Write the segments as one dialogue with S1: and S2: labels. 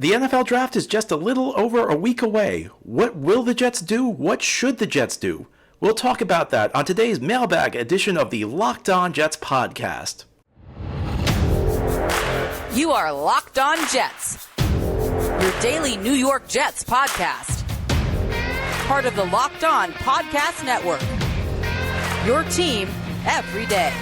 S1: The NFL draft is just a little over a week away. What will the Jets do? What should the Jets do? We'll talk about that on today's mailbag edition of the Locked On Jets podcast.
S2: You are Locked On Jets, your daily New York Jets podcast. Part of the Locked On Podcast Network, your team every day.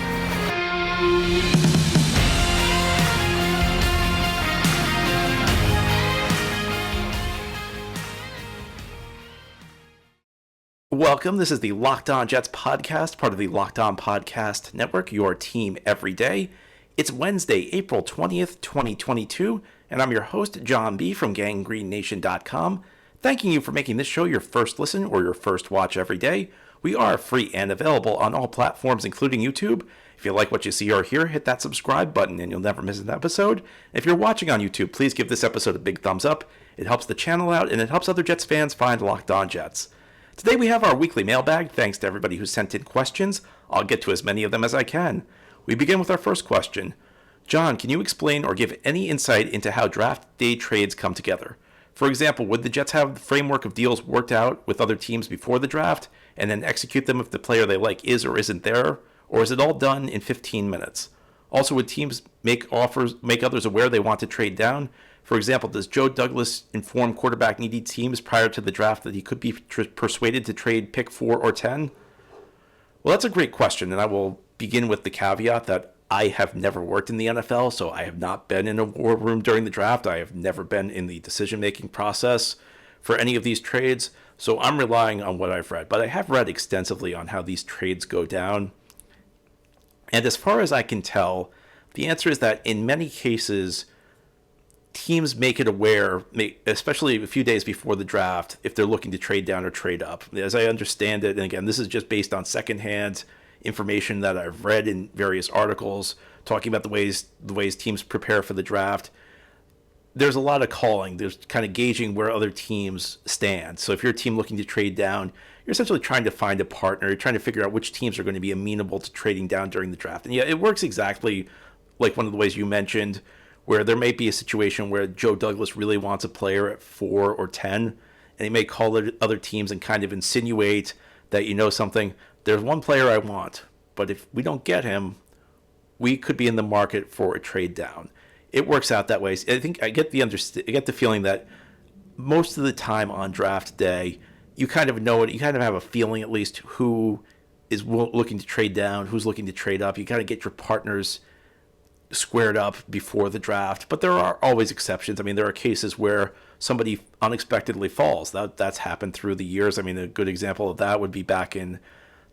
S1: Welcome. This is the Locked On Jets podcast, part of the Locked On Podcast Network, your team every day. It's Wednesday, April 20th, 2022, and I'm your host, John B. from GanggreenNation.com, thanking you for making this show your first listen or your first watch every day. We are free and available on all platforms, including YouTube. If you like what you see or hear, hit that subscribe button and you'll never miss an episode. If you're watching on YouTube, please give this episode a big thumbs up. It helps the channel out and it helps other Jets fans find Locked On Jets. Today we have our weekly mailbag. Thanks to everybody who sent in questions. I'll get to as many of them as I can. We begin with our first question. John, can you explain or give any insight into how draft day trades come together? For example, would the Jets have the framework of deals worked out with other teams before the draft and then execute them if the player they like is or isn't there? Or is it all done in 15 minutes? Also, would teams make others aware they want to trade down? For example, does Joe Douglas inform quarterback-needy teams prior to the draft that he could be persuaded to trade pick 4 or 10? Well, that's a great question, and I will begin with the caveat that I have never worked in the NFL, so I have not been in a war room during the draft. I have never been in the decision-making process for any of these trades, so I'm relying on what I've read. But I have read extensively on how these trades go down, and as far as I can tell, the answer is that in many cases, teams make it aware, especially a few days before the draft, if they're looking to trade down or trade up. As I understand it, and again, this is just based on secondhand information that I've read in various articles talking about the ways teams prepare for the draft. There's a lot of calling. There's kind of gauging where other teams stand. So if you're a team looking to trade down, you're essentially trying to find a partner. You're trying to figure out which teams are going to be amenable to trading down during the draft. And yeah, it works exactly like one of the ways you mentioned, where there may be a situation where Joe Douglas really wants a player at 4 or 10, and he may call it other teams and kind of insinuate that, you know something, there's one player I want, but if we don't get him, we could be in the market for a trade down. It works out that way. I think I get the feeling that most of the time on draft day, you kind of know it. You kind of have a feeling at least who is looking to trade down, who's looking to trade up. You kind of get your partners squared up before the draft, but there are always exceptions. I mean, there are cases where somebody unexpectedly falls. That's happened through the years. I mean, a good example of that would be back in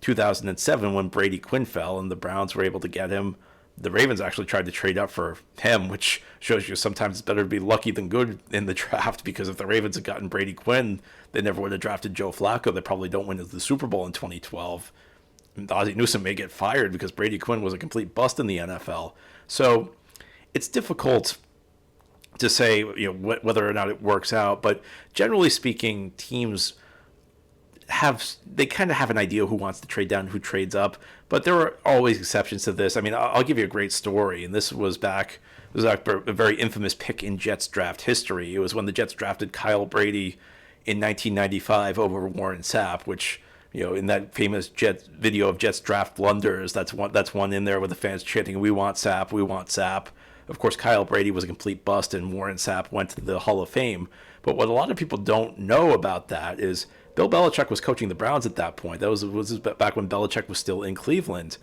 S1: 2007 when Brady Quinn fell and the Browns were able to get him. The Ravens actually tried to trade up for him, which shows you sometimes it's better to be lucky than good in the draft, because if the Ravens had gotten Brady Quinn, they never would have drafted Joe Flacco. They probably don't win the Super Bowl in 2012. Ozzie Newsome may get fired because Brady Quinn was a complete bust in the NFL. So it's difficult to say, whether or not it works out. But generally speaking, teams they kind of have an idea who wants to trade down, who trades up. But there are always exceptions to this. I mean, I'll give you a great story, and this was a very infamous pick in Jets draft history. It was when the Jets drafted Kyle Brady in 1995 over Warren Sapp, which, in that famous Jets video of Jets draft blunders, that's one in there with the fans chanting, "We want Sapp, we want Sapp." Of course, Kyle Brady was a complete bust, and Warren Sapp went to the Hall of Fame. But what a lot of people don't know about that is Bill Belichick was coaching the Browns at that point. That was back when Belichick was still in Cleveland,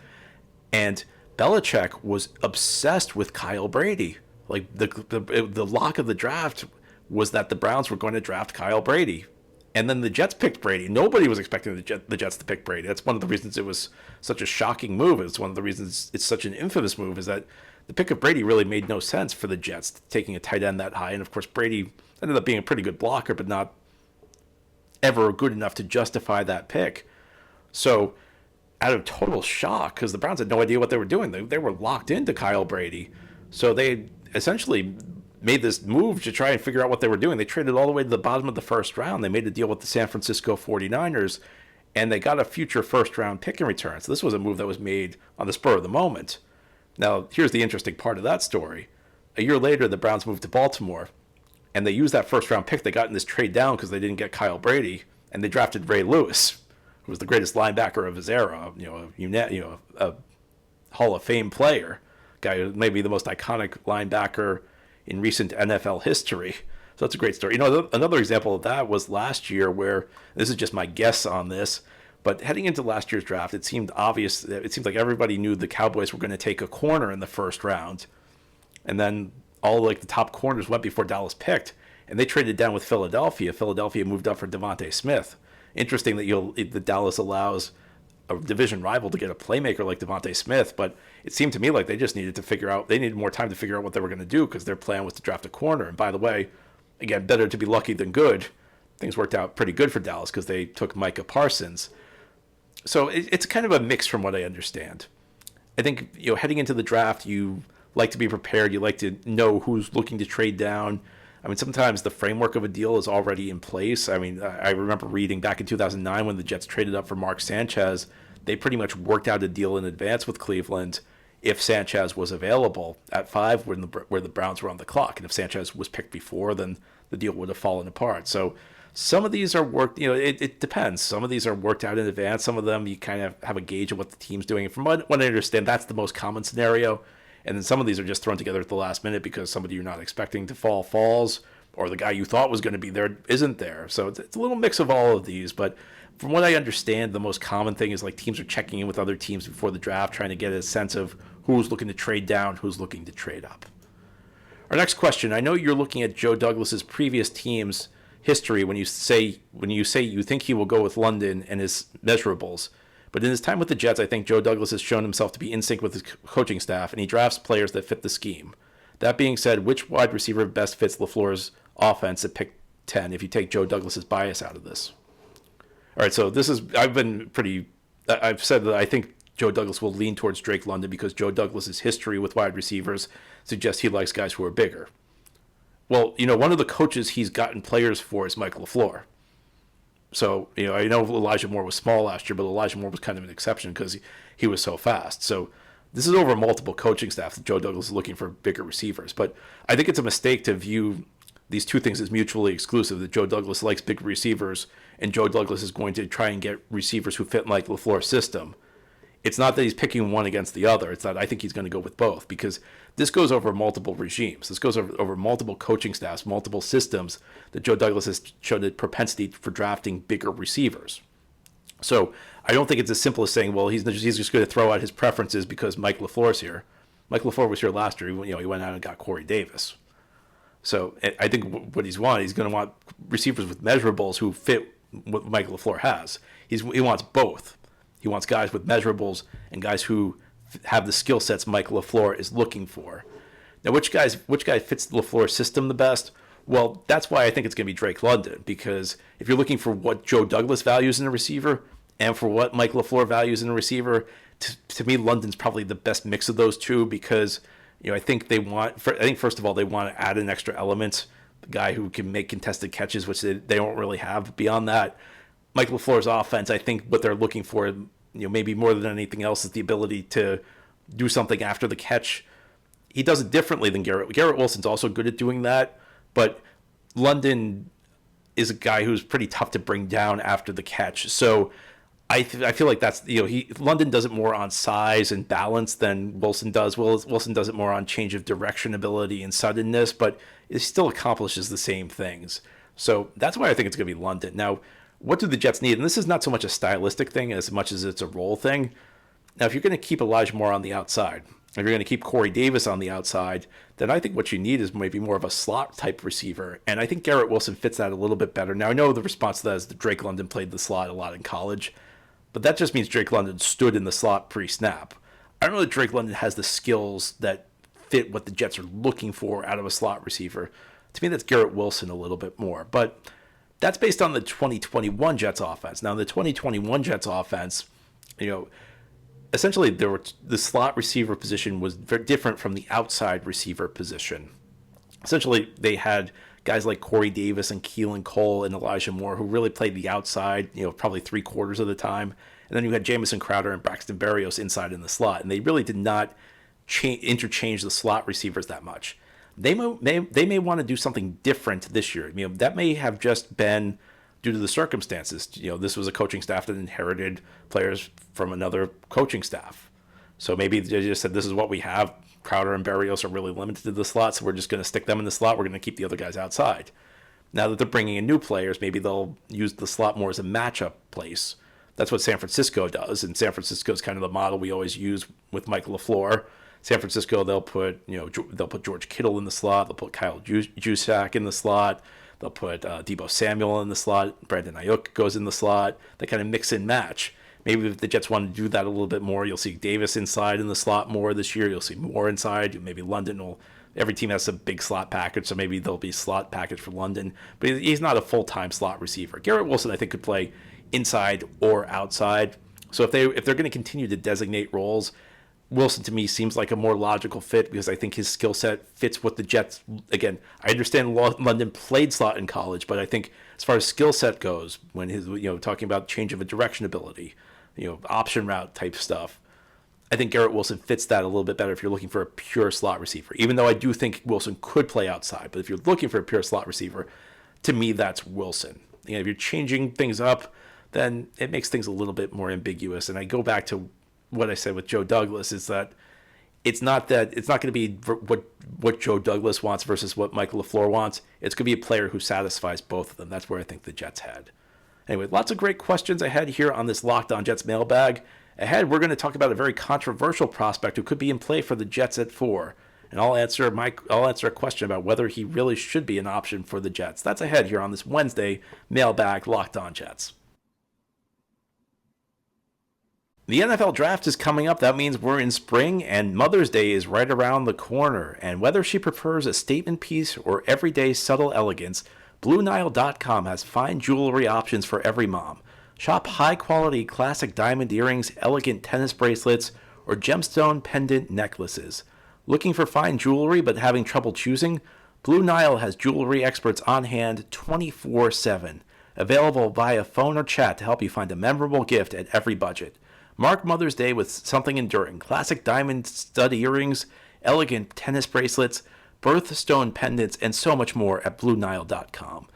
S1: and Belichick was obsessed with Kyle Brady. Like the lock of the draft was that the Browns were going to draft Kyle Brady. And then the Jets picked Brady. Nobody was expecting the Jets to pick Brady. That's one of the reasons it was such a shocking move. It's one of the reasons it's such an infamous move, is that the pick of Brady really made no sense for the Jets, taking a tight end that high. And, of course, Brady ended up being a pretty good blocker, but not ever good enough to justify that pick. So, out of total shock, because the Browns had no idea what they were doing. They were locked into Kyle Brady. So they essentially made this move to try and figure out what they were doing. They traded all the way to the bottom of the first round. They made a deal with the San Francisco 49ers, and they got a future first-round pick in return. So this was a move that was made on the spur of the moment. Now, here's the interesting part of that story. A year later, the Browns moved to Baltimore, And they used that first round pick they got in this trade down because they didn't get Kyle Brady, and they drafted Ray Lewis, who was the greatest linebacker of his era, a Hall of Fame player, guy who may be the most iconic linebacker in recent NFL history. So that's a great story. Another example of that was last year, where this is just my guess on this, but heading into last year's draft, it seemed obvious. It seemed like everybody knew the Cowboys were going to take a corner in the first round, and then all the top corners went before Dallas picked, and they traded down with Philadelphia. Philadelphia moved up for Devontae Smith. Interesting that Dallas allows a division rival to get a playmaker like Devontae Smith, but it seemed to me like they just needed to figure out. They needed more time to figure out what they were going to do because their plan was to draft a corner. And by the way, again, better to be lucky than good. Things worked out pretty good for Dallas because they took Micah Parsons. So it's kind of a mix from what I understand. I think heading into the draft, you like to be prepared. You like to know who's looking to trade down. I mean, sometimes the framework of a deal is already in place. I mean, I remember reading back in 2009 when the Jets traded up for Mark Sanchez, they pretty much worked out a deal in advance with Cleveland if Sanchez was available at 5 where the Browns were on the clock. And if Sanchez was picked before, then the deal would have fallen apart. So some of these are worked, it depends. Some of these are worked out in advance. Some of them you kind of have a gauge of what the team's doing. And from what I understand, that's the most common scenario. And then some of these are just thrown together at the last minute because somebody you're not expecting to falls, or the guy you thought was going to be there isn't there. So it's a little mix of all of these. But from what I understand, the most common thing is teams are checking in with other teams before the draft, trying to get a sense of who's looking to trade down, who's looking to trade up. Our next question. I know you're looking at Joe Douglas's previous team's history when you say you think he will go with London and his measurables. But in his time with the Jets, I think Joe Douglas has shown himself to be in sync with his coaching staff, and he drafts players that fit the scheme. That being said, which wide receiver best fits LaFleur's offense at pick 10 if you take Joe Douglas's bias out of this? All right, so I've said that I think Joe Douglas will lean towards Drake London because Joe Douglas's history with wide receivers suggests he likes guys who are bigger. Well, one of the coaches he's gotten players for is Mike LaFleur. So, I know Elijah Moore was small last year, but Elijah Moore was kind of an exception because he was so fast. So this is over multiple coaching staffs that Joe Douglas is looking for bigger receivers. But I think it's a mistake to view these two things as mutually exclusive, that Joe Douglas likes big receivers and Joe Douglas is going to try and get receivers who fit Mike LaFleur's system. It's not that he's picking one against the other. It's that I think he's going to go with both because this goes over multiple regimes. This goes over multiple coaching staffs, multiple systems that Joe Douglas has shown a propensity for drafting bigger receivers. So I don't think it's as simple as saying, well, he's just going to throw out his preferences because Mike LaFleur's here. Mike LaFleur was here last year. He went out and got Corey Davis. So I think what he's going to want receivers with measurables who fit what Mike LaFleur has. He wants both. He wants guys with measurables and guys who have the skill sets Mike LaFleur is looking for. Now, which guy fits the LaFleur system the best? Well, that's why I think it's going to be Drake London, because if you're looking for what Joe Douglas values in a receiver and for what Mike LaFleur values in a receiver, to me, London's probably the best mix of those two because, I think first of all, they want to add an extra element, the guy who can make contested catches, which they don't really have. Beyond that, Mike LaFleur's offense, I think what they're looking for, maybe more than anything else, is the ability to do something after the catch. He does it differently than Garrett. Garrett Wilson's also good at doing that, but London is a guy who's pretty tough to bring down after the catch. So I feel like that's, London does it more on size and balance than Wilson does. Wilson does it more on change of direction ability and suddenness, but it still accomplishes the same things. So that's why I think it's going to be London. Now, what do the Jets need? And this is not so much a stylistic thing as much as it's a role thing. Now, if you're going to keep Elijah Moore on the outside, if you're going to keep Corey Davis on the outside, then I think what you need is maybe more of a slot type receiver. And I think Garrett Wilson fits that a little bit better. Now, I know the response to that is that Drake London played the slot a lot in college, but that just means Drake London stood in the slot pre-snap. I don't know that Drake London has the skills that fit what the Jets are looking for out of a slot receiver. To me, that's Garrett Wilson a little bit more. But that's based on the 2021 Jets offense. Now, the 2021 Jets offense, essentially the slot receiver position was very different from the outside receiver position. Essentially, they had guys like Corey Davis and Keelan Cole and Elijah Moore who really played the outside, probably 3/4 of the time. And then you had Jamison Crowder and Braxton Berrios inside in the slot. And they really did not interchange the slot receivers that much. they may want to do something different this year. That may have just been due to the circumstances. This was a coaching staff that inherited players from another coaching staff. So maybe they just said, this is what we have. Crowder and Berrios are really limited to the slot, so we're just going to stick them in the slot. We're going to keep the other guys outside. Now that they're bringing in new players, maybe they'll use the slot more as a matchup place. That's what San Francisco does, and San Francisco is kind of the model we always use with Michael LaFleur. San Francisco, they'll put George Kittle in the slot. They'll put Kyle Juszczyk in the slot. They'll put Deebo Samuel in the slot. Brandon Ayuk goes in the slot. They kind of mix and match. Maybe if the Jets want to do that a little bit more, you'll see Davis inside in the slot more this year. You'll see more inside. Maybe London will. Every team has a big slot package, so maybe there'll be slot package for London. But he's not a full-time slot receiver. Garrett Wilson, I think, could play inside or outside. So if they're going to continue to designate roles, Wilson to me seems like a more logical fit because I think his skill set fits what the Jets. Again, I understand London played slot in college, but I think as far as skill set goes, when his talking about change of a direction ability, option route type stuff, I think Garrett Wilson fits that a little bit better if you're looking for a pure slot receiver. Even though I do think Wilson could play outside, but if you're looking for a pure slot receiver, to me that's Wilson. If you're changing things up, then it makes things a little bit more ambiguous. And I go back to what I said with Joe Douglas is that it's not going to be what Joe Douglas wants versus what Michael LaFleur wants. It's going to be a player who satisfies both of them. That's where I think the Jets head. Anyway, lots of great questions ahead here on this Locked On Jets mailbag. Ahead, we're going to talk about a very controversial prospect who could be in play for the Jets at 4. And I'll answer a question about whether he really should be an option for the Jets. That's ahead here on this Wednesday mailbag Locked On Jets. The NFL draft is coming up. That means we're in spring, and Mother's Day is right around the corner. And whether she prefers a statement piece or everyday subtle elegance, BlueNile.com has fine jewelry options for every mom. Shop high-quality classic diamond earrings, elegant tennis bracelets, or gemstone pendant necklaces. Looking for fine jewelry but having trouble choosing? Blue Nile has jewelry experts on hand 24/7. Available via phone or chat to help you find a memorable gift at every budget. Mark Mother's Day with something enduring. Classic diamond stud earrings, elegant tennis bracelets, birthstone pendants, and so much more at BlueNile.com.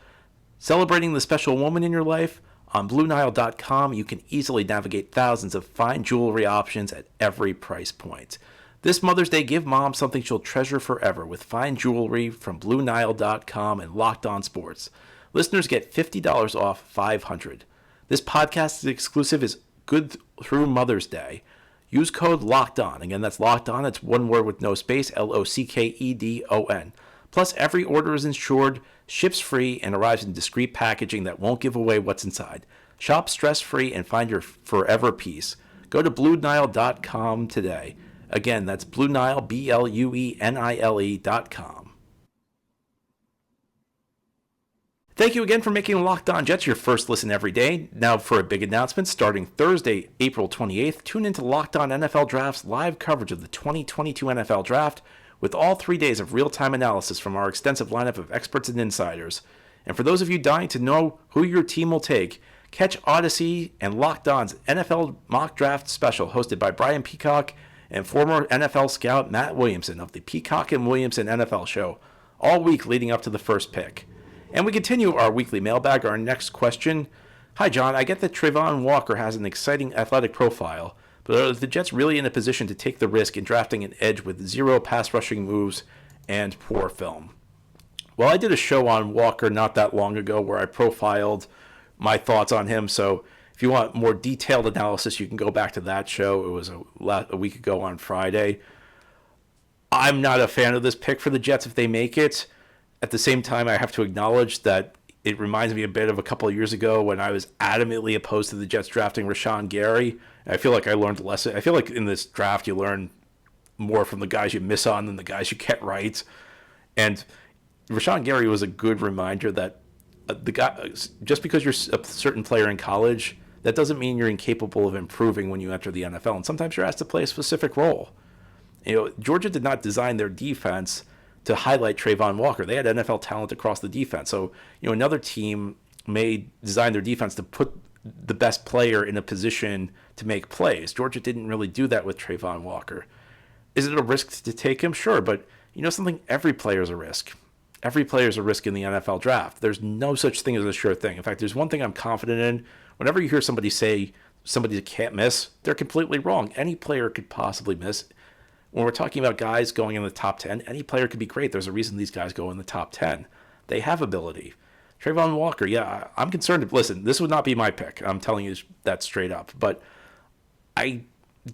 S1: Celebrating the special woman in your life? On BlueNile.com, you can easily navigate thousands of fine jewelry options at every price point. This Mother's Day, give mom something she'll treasure forever with fine jewelry from BlueNile.com and Locked On Sports. Listeners get $50 off $500. This podcast exclusive is good through Mother's Day. Use code LOCKEDON. Again, that's Locked On. It's one word with no space, LOCKEDON. Plus, every order is insured, ships free, and arrives in discreet packaging that won't give away what's inside. Shop stress-free and find your forever peace. Go to BlueNile.com today. Again, that's Blue Nile, BlueNile.com. Thank you again for making Locked On Jets your first listen every day. Now for a big announcement, starting Thursday, April 28th, tune into Locked On NFL Draft's live coverage of the 2022 NFL Draft with all 3 days of real-time analysis from our extensive lineup of experts and insiders. And for those of you dying to know who your team will take, catch Odyssey and Locked On's NFL Mock Draft Special hosted by Brian Peacock and former NFL scout Matt Williamson of the Peacock and Williamson NFL Show all week leading up to the first pick. And we continue our weekly mailbag. Our next question. Hi, John. I get that Trayvon Walker has an exciting athletic profile, but are the Jets really in a position to take the risk in drafting an edge with zero pass rushing moves and poor film? Well, I did a show on Walker not that long ago where I profiled my thoughts on him. So if you want more detailed analysis, you can go back to that show. It was a week ago on Friday. I'm not a fan of this pick for the Jets if they make it. At the same time, I have to acknowledge that it reminds me a bit of a couple of years ago when I was adamantly opposed to the Jets drafting Rashawn Gary. I feel like I learned a lesson. I feel like in this draft, you learn more from the guys you miss on than the guys you get right. And Rashawn Gary was a good reminder that the guy, just because you're a certain player in college, that doesn't mean you're incapable of improving when you enter the NFL. And sometimes you're asked to play a specific role. Georgia did not design their defense to highlight Trayvon Walker. They had NFL talent across the defense. So, another team may design their defense to put the best player in a position to make plays. Georgia didn't really do that with Trayvon Walker. Is it a risk to take him? Sure, but You know something? Every player is a risk. Every player is a risk in the NFL draft. There's no such thing as a sure thing. In fact, there's one thing I'm confident in. Whenever you hear somebody say somebody can't miss, they're completely wrong. Any player could possibly miss. When we're talking about guys going in the top 10, any player could be great. There's a reason these guys go in the top 10. They have ability. Trayvon Walker, yeah, I'm concerned. Listen, this would not be my pick. I'm telling you that straight up. But I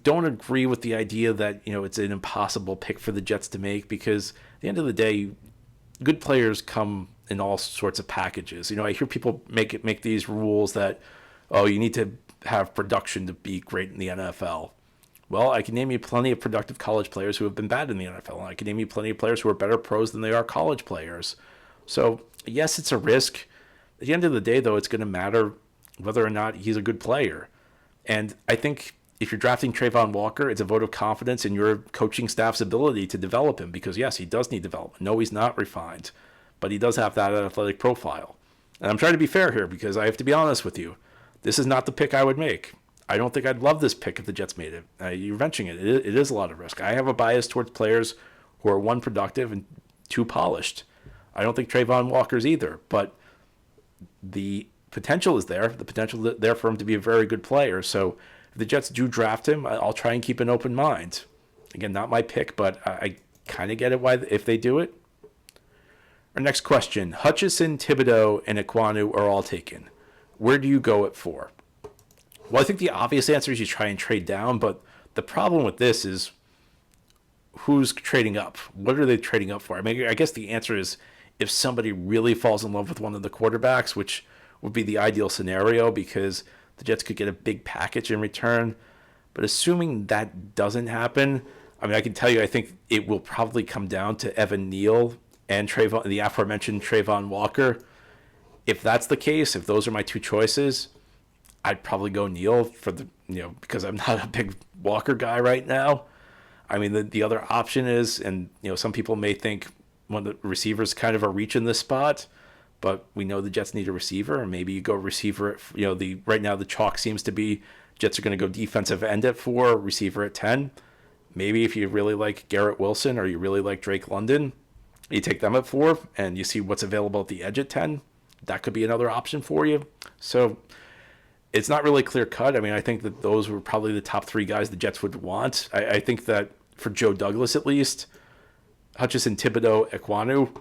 S1: don't agree with the idea that, it's an impossible pick for the Jets to make, because at the end of the day, good players come in all sorts of packages. I hear people make these rules that, you need to have production to be great in the NFL. Well, I can name you plenty of productive college players who have been bad in the NFL. And I can name you plenty of players who are better pros than they are college players. So, yes, it's a risk. At the end of the day, though, it's going to matter whether or not he's a good player. And I think if you're drafting Trayvon Walker, it's a vote of confidence in your coaching staff's ability to develop him, because, yes, he does need development. No, he's not refined, but he does have that athletic profile. And I'm trying to be fair here, because I have to be honest with you. This is not the pick I would make. I don't think I'd love this pick if the Jets made it. You're mentioning it. It is a lot of risk. I have a bias towards players who are, one, productive, and two, polished. I don't think Trayvon Walker's either, but the potential is there. The potential is there for him to be a very good player. So if the Jets do draft him, I'll try and keep an open mind. Again, not my pick, but I kind of get it why if they do it. Our next question: Hutchinson, Thibodeau, and Ekwonu are all taken. Where do you go at 4? Well, I think the obvious answer is you try and trade down, but the problem with this is who's trading up? What are they trading up for? I mean, I guess the answer is if somebody really falls in love with one of the quarterbacks, which would be the ideal scenario, because the Jets could get a big package in return. But assuming that doesn't happen, I mean, I can tell you, I think it will probably come down to Evan Neal and the aforementioned Trayvon Walker. If that's the case, if those are my two choices, I'd probably go Neal because I'm not a big Walker guy right now. I mean, the other option is, and some people may think one of the receivers kind of a reach in this spot, but we know the Jets need a receiver, and maybe you go receiver at, right now the chalk seems to be Jets are going to go defensive end at 4, receiver at 10. Maybe if you really like Garrett Wilson or you really like Drake London, you take them at 4 and you see what's available at the edge at 10. That could be another option for you. So it's not really clear cut. I mean, I think that those were probably the top 3 guys the Jets would want. I think that for Joe Douglas, at least, Hutchinson, Thibodeau, Ekwonu,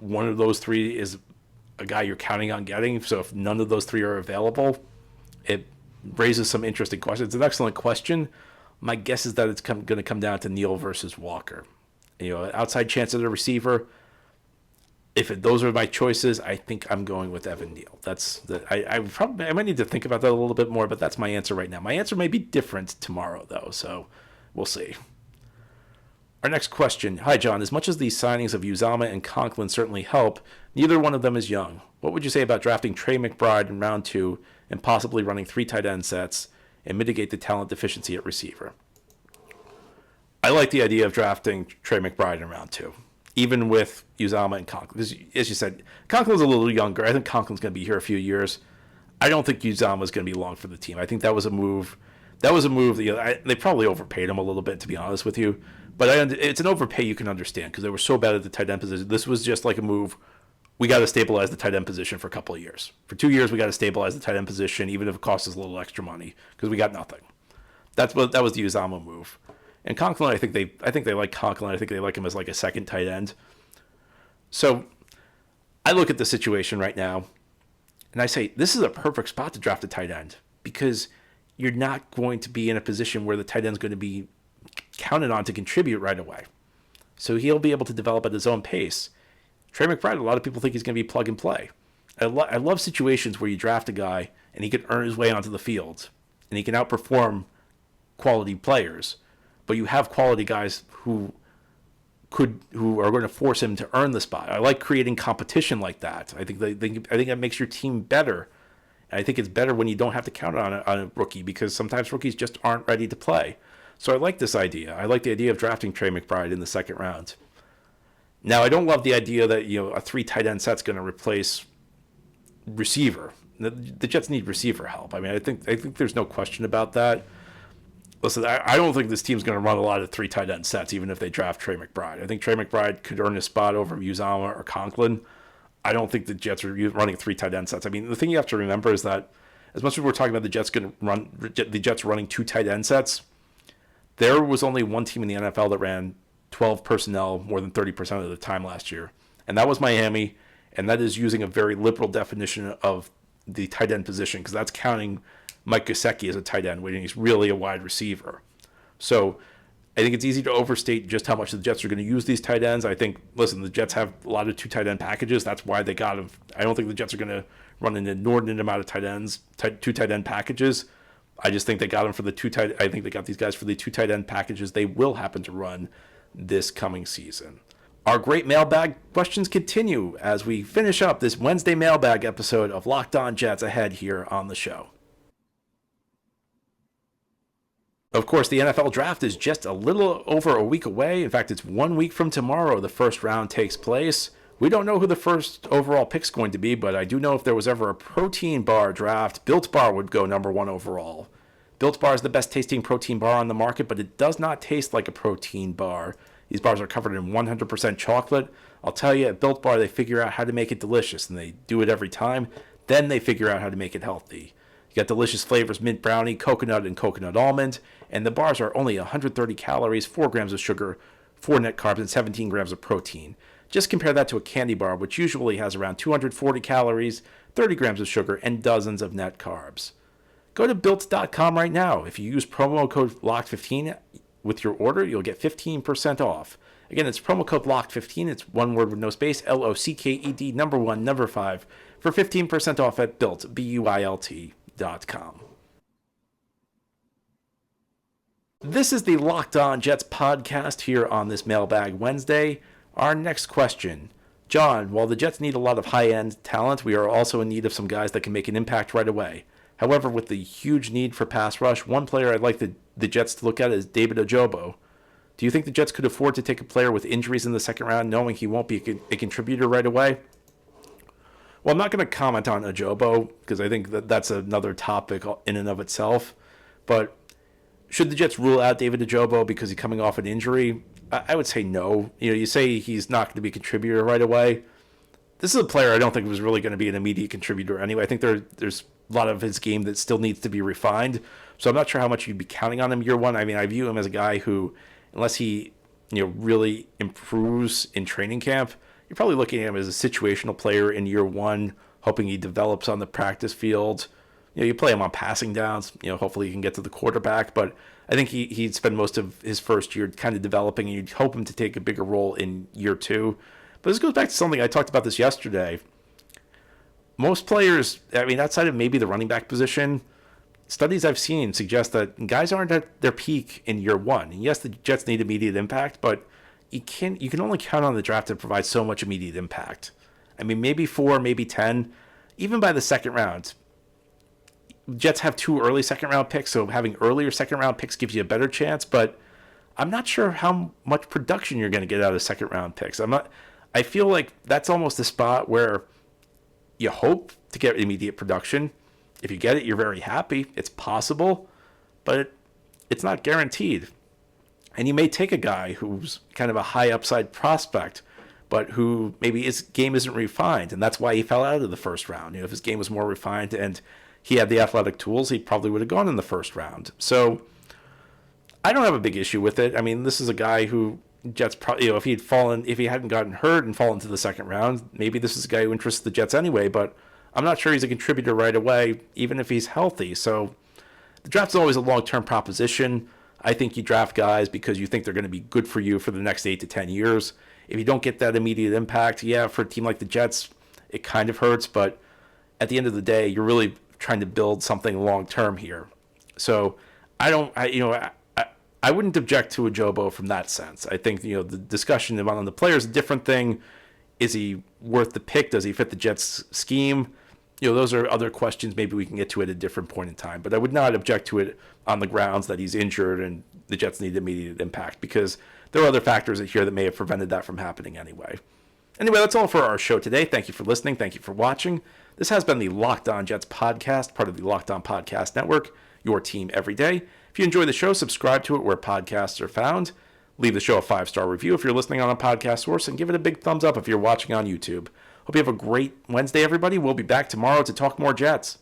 S1: one of those 3 is a guy you're counting on getting. So if none of those 3 are available, it raises some interesting questions. It's an excellent question. My guess is that it's going to come down to Neal versus Walker. Outside chance at a receiver. If those are my choices, I think I'm going with Evan Neal. I might need to think about that a little bit more, but that's my answer right now. My answer may be different tomorrow, though, so we'll see. Our next question. Hi, John. As much as these signings of Uzomah and Conklin certainly help, neither one of them is young. What would you say about drafting Trey McBride in round 2 and possibly running 3 tight end sets and mitigate the talent deficiency at receiver? I like the idea of drafting Trey McBride in round 2. Even with Uzomah and Conklin. Because, as you said, Conklin's a little younger. I think Conklin's going to be here a few years. I don't think Uzomah's going to be long for the team. I think that was a move. That they probably overpaid him a little bit, to be honest with you. But it's an overpay you can understand because they were so bad at the tight end position. This was just like a move. We got to stabilize the tight end position for a couple of years. For 2 years, we got to stabilize the tight end position, even if it costs us a little extra money, because we got nothing. That was the Uzomah move. And Conklin, I think they like Conklin. I think they like him as like a second tight end. So I look at the situation right now, and I say this is a perfect spot to draft a tight end because you're not going to be in a position where the tight end's going to be counted on to contribute right away. So he'll be able to develop at his own pace. Trey McBride, a lot of people think he's going to be plug and play. I love situations where you draft a guy and he can earn his way onto the field and he can outperform quality players. But you have quality guys who are going to force him to earn the spot. I like creating competition like that. I think that makes your team better. And I think it's better when you don't have to count on a rookie because sometimes rookies just aren't ready to play. So I like this idea. I like the idea of drafting Trey McBride in the second round. Now I don't love the idea that a 3 tight end set's going to replace receiver. The Jets need receiver help. I mean, I think there's no question about that. Listen, I don't think this team's going to run a lot of 3 tight end sets, even if they draft Trey McBride. I think Trey McBride could earn a spot over Uzama or Conklin. I don't think the Jets are running 3 tight end sets. I mean, the thing you have to remember is that as much as we're talking about the Jets running 2 tight end sets, there was only one team in the NFL that ran 12 personnel more than 30% of the time last year, and that was Miami, and that is using a very liberal definition of the tight end position because that's counting Mike Gesicki as a tight end when he's really a wide receiver. So I think it's easy to overstate just how much the Jets are going to use these tight ends. I think, listen, the Jets have a lot of 2 tight end packages. That's why they got them. I don't think the Jets are going to run an inordinate amount of tight ends, 2 tight end packages. I just think they got them for the 2 tight. I think they got these guys for the 2 tight end packages they will happen to run this coming season. Our great mailbag questions continue as we finish up this Wednesday mailbag episode of Locked On Jets ahead here on the show. Of course, the NFL draft is just a little over a week away. In fact, it's 1 week from tomorrow the first round takes place. We don't know who the first overall pick's going to be, but I do know if there was ever a protein bar draft, Built Bar would go number 1 overall. Built Bar is the best tasting protein bar on the market, but it does not taste like a protein bar. These bars are covered in 100% chocolate. I'll tell you, at Built Bar, they figure out how to make it delicious, and they do it every time. Then they figure out how to make it healthy. You got delicious flavors, mint brownie, coconut, and coconut almond. And the bars are only 130 calories, 4 grams of sugar, 4 net carbs, and 17 grams of protein. Just compare that to a candy bar, which usually has around 240 calories, 30 grams of sugar, and dozens of net carbs. Go to Built.com right now. If you use promo code LOCKED15 with your order, you'll get 15% off. Again, it's promo code LOCKED15. It's one word with no space, LOCKED, number 1, number 5, for 15% off at Built, BUILT.com. This is the Locked On Jets podcast here on this Mailbag Wednesday. Our next question. John, while the Jets need a lot of high-end talent, we are also in need of some guys that can make an impact right away. However, with the huge need for pass rush, one player I'd like the Jets to look at is David Ojabo. Do you think the Jets could afford to take a player with injuries in the second round, knowing he won't be a contributor right away? Well, I'm not going to comment on Ojabo because I think that's another topic in and of itself. But should the Jets rule out David Ojabo because he's coming off an injury? I would say no. You say he's not going to be a contributor right away. This is a player I don't think was really going to be an immediate contributor anyway. I think there's a lot of his game that still needs to be refined. So I'm not sure how much you'd be counting on him year one. I mean, I view him as a guy who, unless he really improves in training camp, you're probably looking at him as a situational player in year one, hoping he develops on the practice field. You play him on passing downs. Hopefully he can get to the quarterback. But I think he'd spend most of his first year kind of developing, and you'd hope him to take a bigger role in year two. But this goes back to something I talked about this yesterday. Most players, outside of maybe the running back position, studies I've seen suggest that guys aren't at their peak in year one. And yes, the Jets need immediate impact, but you can only count on the draft to provide so much immediate impact. Maybe 4, maybe 10, even by the second round. Jets have 2 early second round picks, so having earlier second round picks gives you a better chance, but I'm not sure how much production you're going to get out of second round picks. I feel like that's almost a spot where you hope to get immediate production. If you get it, you're very happy. It's possible, but it's not guaranteed. And you may take a guy who's kind of a high upside prospect, but who maybe his game isn't refined, and that's why he fell out of the first round. If his game was more refined and he had the athletic tools, he probably would have gone in the first round. So I don't have a big issue with it. This is a guy who Jets probably, if he hadn't gotten hurt and fallen to the second round, maybe this is a guy who interests the Jets anyway, but I'm not sure he's a contributor right away, even if he's healthy. So the draft's always a long-term proposition. I think you draft guys because you think they're going to be good for you for the next 8 to 10 years. If you don't get that immediate impact, for a team like the Jets, it kind of hurts, but at the end of the day, you're really trying to build something long-term here. So I wouldn't object to Ojabo from that sense. I think, the discussion on the player is a different thing. Is he worth the pick? Does he fit the Jets' scheme? Those are other questions maybe we can get to at a different point in time. But I would not object to it on the grounds that he's injured and the Jets need immediate impact, because there are other factors here that may have prevented that from happening anyway. Anyway, that's all for our show today. Thank you for listening. Thank you for watching. This has been the Locked On Jets podcast, part of the Locked On Podcast Network, your team every day. If you enjoy the show, subscribe to it where podcasts are found. Leave the show a 5-star review if you're listening on a podcast source, and give it a big thumbs up if you're watching on YouTube. Hope you have a great Wednesday, everybody. We'll be back tomorrow to talk more Jets.